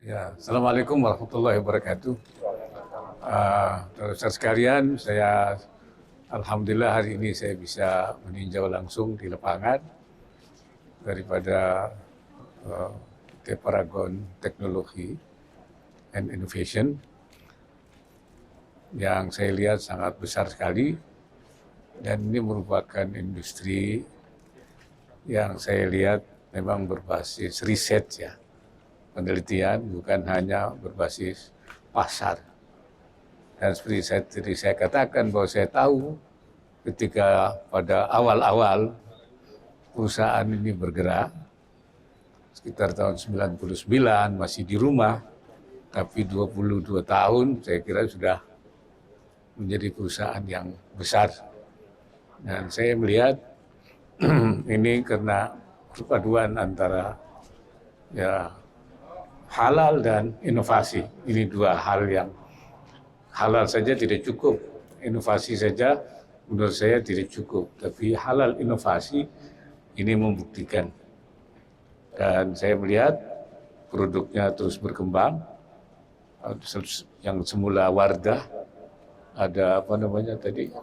Ya, Assalamualaikum warahmatullahi wabarakatuh. Saudara sekalian, saya alhamdulillah hari ini saya bisa meninjau langsung di lapangan daripada PT Paragon Teknologi and Innovation yang saya lihat sangat besar sekali, dan ini merupakan industri yang saya lihat memang berbasis riset ya. Penelitian bukan hanya berbasis pasar. Dan seperti saya katakan bahwa saya tahu ketika pada awal-awal perusahaan ini bergerak, sekitar tahun 99 masih di rumah, tapi 22 tahun saya kira sudah menjadi perusahaan yang besar. Dan saya melihat ini karena perpaduan antara ya halal dan inovasi. Ini dua hal yang halal saja tidak cukup, inovasi saja menurut saya tidak cukup. Tapi halal inovasi ini membuktikan. Dan saya melihat produknya terus berkembang. Yang semula Wardah, ada apa namanya tadi?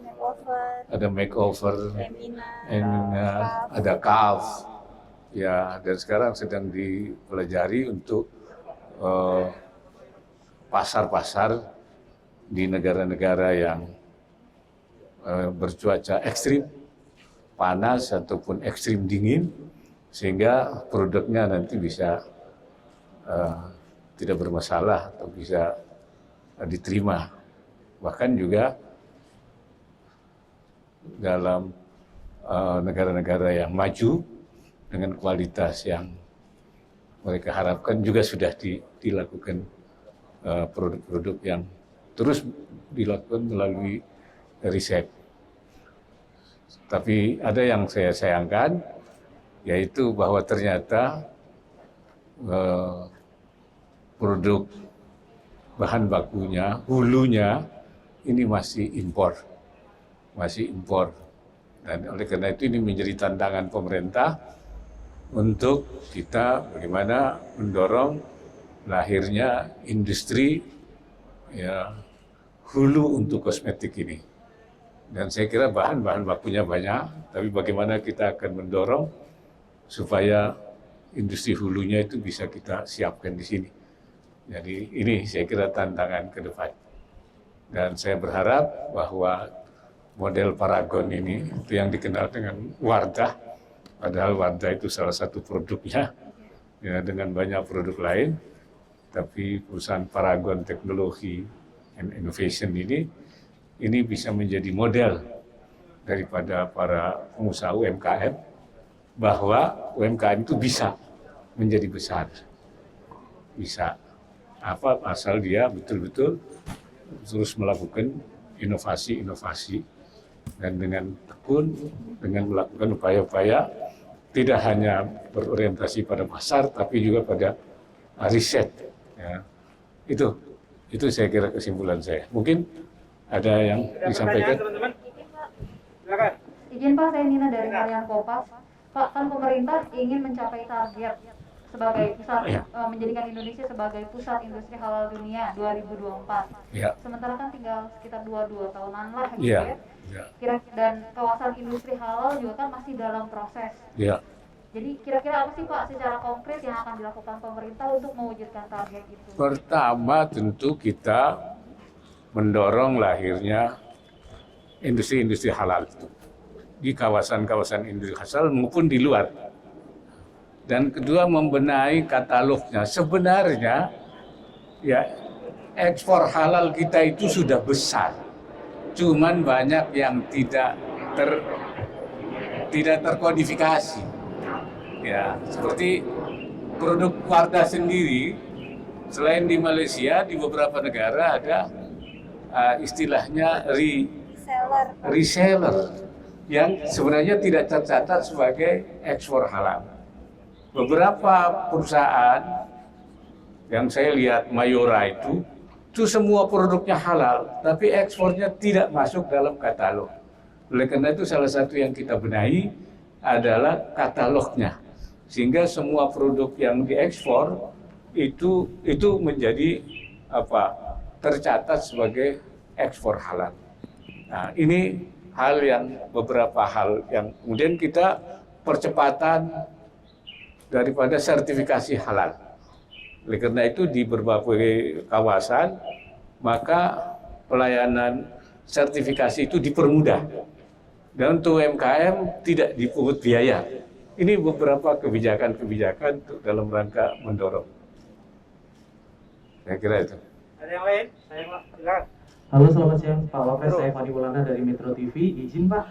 Ada makeover, ada Kaaf. Ya, dan sekarang sedang dipelajari untuk pasar-pasar di negara-negara yang bercuaca ekstrim, panas ataupun ekstrim dingin, sehingga produknya nanti bisa tidak bermasalah atau bisa diterima. Bahkan juga dalam negara-negara yang maju dengan kualitas yang mereka harapkan juga sudah dilakukan produk-produk yang terus dilakukan melalui riset. Tapi ada yang saya sayangkan, yaitu bahwa ternyata produk bahan bakunya, hulunya ini masih impor. Dan oleh karena itu ini menjadi tantangan pemerintah untuk kita bagaimana mendorong lahirnya industri ya hulu untuk kosmetik ini. Dan saya kira bahan bakunya banyak, tapi bagaimana kita akan mendorong supaya industri hulunya itu bisa kita siapkan di sini. Jadi ini saya kira tantangan ke depan. Dan saya berharap bahwa model Paragon ini, itu yang dikenal dengan Wardah, padahal Wardah itu salah satu produknya, ya, dengan banyak produk lain. Tapi perusahaan Paragon Teknologi and Innovation ini bisa menjadi model daripada para pengusaha UMKM, bahwa UMKM itu bisa menjadi besar. Bisa. Asal dia betul-betul terus melakukan inovasi-inovasi. Dan dengan tekun, dengan melakukan upaya-upaya tidak hanya berorientasi pada pasar, tapi juga pada riset. Ya. Itu saya kira kesimpulan saya. Mungkin ada yang disampaikan. Izin Pak, saya Nina dari Harian Kompas. Pak, kan pemerintah ingin mencapai target sebagai pusat, menjadikan Indonesia sebagai pusat industri halal dunia 2024. Ya. Sementara kan tinggal sekitar 22 tahunan lah gitu ya. Ya. Dan kawasan industri halal juga kan masih dalam proses. Ya. Jadi kira-kira apa sih Pak secara konkret yang akan dilakukan pemerintah untuk mewujudkan target itu? Pertama tentu kita mendorong lahirnya industri-industri halal itu di kawasan-kawasan industri halal maupun di luar. Dan kedua, membenahi katalognya. Sebenarnya ya ekspor halal kita itu sudah besar, cuman banyak yang tidak terkodifikasi. Ya, seperti produk Wardah sendiri, selain di Malaysia, di beberapa negara ada istilahnya reseller yang sebenarnya tidak tercatat sebagai ekspor halal. Beberapa perusahaan yang saya lihat Mayora itu semua produknya halal, tapi ekspornya tidak masuk dalam katalog. Oleh karena itu salah satu yang kita benahi adalah katalognya. Sehingga semua produk yang diekspor itu menjadi tercatat sebagai ekspor halal. Nah, ini beberapa hal yang kemudian kita percepatan daripada sertifikasi halal. Oleh karena itu di berbagai kawasan maka pelayanan sertifikasi itu dipermudah. Dan untuk UMKM tidak dipungut biaya. Ini beberapa kebijakan-kebijakan dalam rangka mendorong. Saya kira itu. Ada yang lain? Saya silakan. Halo, selamat siang Pak Wapres, saya Fani Maulana dari Metro TV. Izin Pak,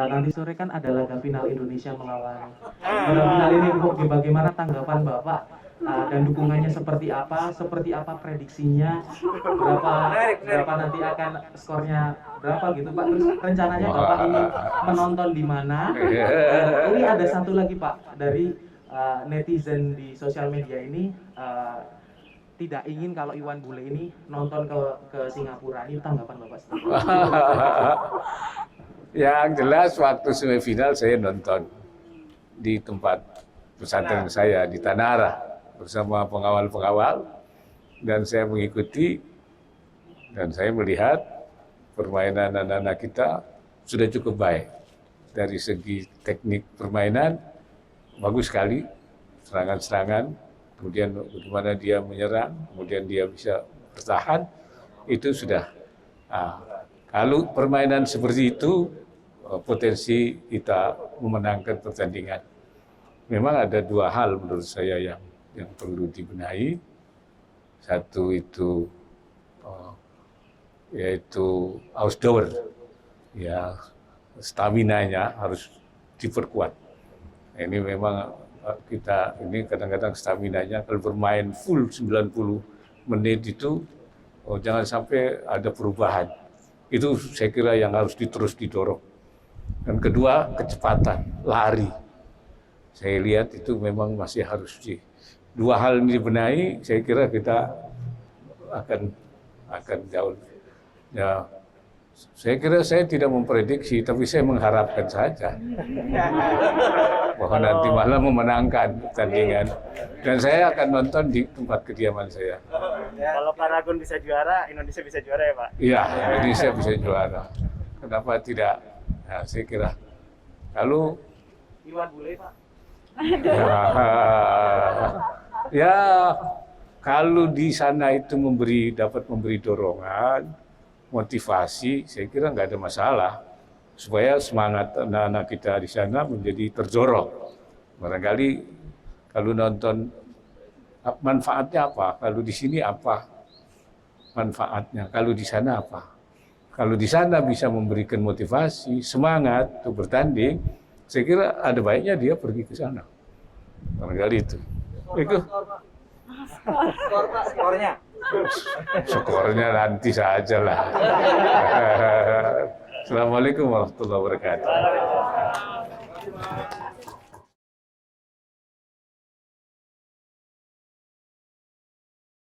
nanti sore kan ada laga final Indonesia melawan final ini. Bagaimana tanggapan Bapak dan dukungannya seperti apa prediksinya, berapa nanti akan skornya berapa gitu Pak? Terus rencananya Bapak ini menonton di mana? Ini ada satu lagi Pak dari netizen di sosial media ini. Tidak ingin kalau Iwan Bule ini nonton ke Singapura. Ini tanggapan Bapak seperti itu. Yang jelas waktu semifinal saya nonton di tempat pesantren saya di Tanah Arah bersama pengawal-pengawal dan saya mengikuti dan saya melihat permainan anak-anak kita sudah cukup baik. Dari segi teknik permainan bagus sekali, serangan-serangan. Kemudian bagaimana dia menyerang, kemudian dia bisa bertahan, itu sudah. Kalau permainan seperti itu, potensi kita memenangkan pertandingan. Memang ada dua hal menurut saya yang perlu dibenahi. Satu itu yaitu outdoor, ya staminanya harus diperkuat. Ini memang kita ini kadang-kadang staminanya kalau bermain full 90 menit itu jangan sampai ada perubahan. Itu saya kira yang harus terus didorong. Dan kedua, kecepatan, lari. Saya lihat itu memang masih harus dua hal ini dibenahi, saya kira kita akan jauh. Ya, saya kira saya tidak memprediksi, tapi saya mengharapkan saja bahwa nanti malam memenangkan pertandingan. Dan saya akan nonton di tempat kediaman saya. Kalau Paragon bisa juara, Indonesia bisa juara ya Pak? Iya, Indonesia bisa juara. Kenapa tidak? Nah, saya kira kalau Iwan Bule Pak? Ya, kalau di sana itu dapat memberi dorongan, motivasi, saya kira nggak ada masalah supaya semangat anak-anak kita di sana menjadi terdorong. Barangkali kalau nonton manfaatnya apa? Kalau di sini apa manfaatnya? Kalau di sana apa? Kalau di sana bisa memberikan motivasi, semangat untuk bertanding, saya kira ada baiknya dia pergi ke sana. Barangkali itu. Skor Pak, skornya. Skornya nanti saja lah. Assalamualaikum warahmatullahi wabarakatuh.